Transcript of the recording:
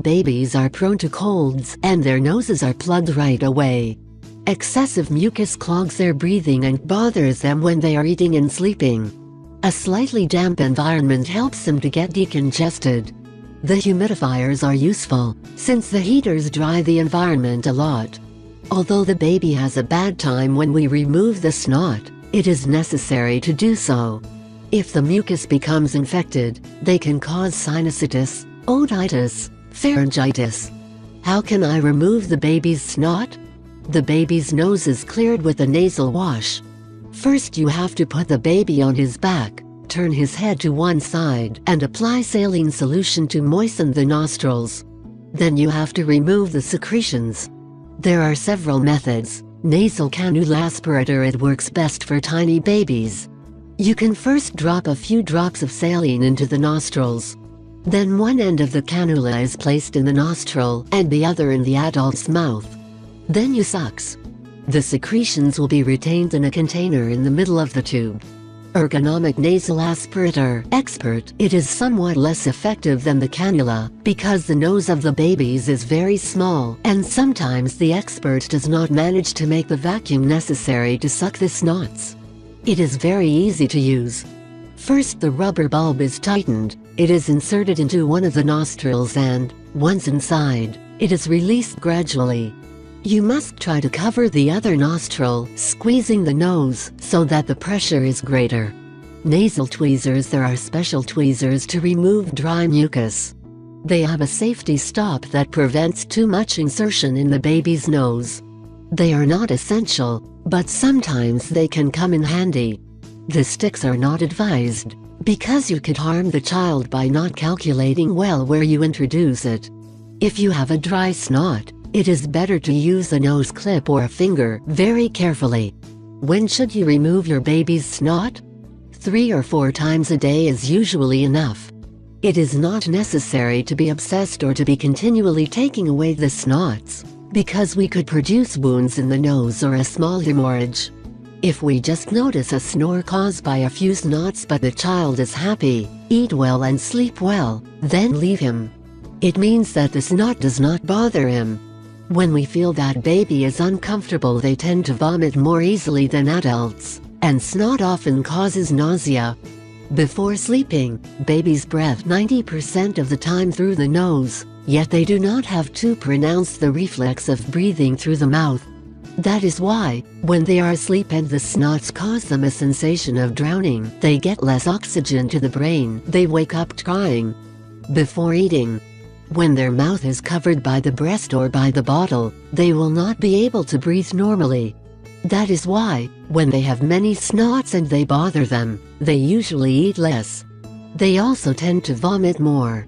Babies are prone to colds and their noses are plugged right away. Excessive mucus clogs their breathing and bothers them when they are eating and sleeping. A slightly damp environment helps them to get decongested. The humidifiers are useful, since the heaters dry the environment a lot. Although the baby has a bad time when we remove the snot, it is necessary to do so. If the mucus becomes infected, they can cause sinusitis, otitis, pharyngitis. How can I remove the baby's snot? The baby's nose is cleared with a nasal wash. First you have to put the baby on his back, turn his head to one side and apply saline solution to moisten the nostrils. Then you have to remove the secretions. There are several methods. Nasal cannula aspirator, it works best for tiny babies. You can first drop a few drops of saline into the nostrils. Then one end of the cannula is placed in the nostril and the other in the adult's mouth. Then you sucks. The secretions will be retained in a container in the middle of the tube. Ergonomic nasal aspirator expert. It is somewhat less effective than the cannula because the nose of the babies is very small and sometimes the expert does not manage to make the vacuum necessary to suck the snots. It is very easy to use. First the rubber bulb is tightened, it is inserted into one of the nostrils and, once inside, it is released gradually. You must try to cover the other nostril, squeezing the nose so that the pressure is greater. Nasal tweezers. There are special tweezers to remove dry mucus. They have a safety stop that prevents too much insertion in the baby's nose. They are not essential, but sometimes they can come in handy. The sticks are not advised, because you could harm the child by not calculating well where you introduce it. If you have a dry snot, it is better to use a nose clip or a finger very carefully. When should you remove your baby's snot? 3 or 4 times a day is usually enough. It is not necessary to be obsessed or to be continually taking away the snots, because we could produce wounds in the nose or a small hemorrhage. If we just notice a snore caused by a few snots but the child is happy, eat well and sleep well, then leave him. It means that the snot does not bother him. When we feel that baby is uncomfortable, they tend to vomit more easily than adults, and snot often causes nausea. Before sleeping, babies breathe 90% of the time through the nose, yet they do not have too pronounced the reflex of breathing through the mouth. That is why, when they are asleep and the snots cause them a sensation of drowning, they get less oxygen to the brain, they wake up crying. Before eating, when their mouth is covered by the breast or by the bottle, they will not be able to breathe normally. That is why, when they have many snots and they bother them, they usually eat less. They also tend to vomit more.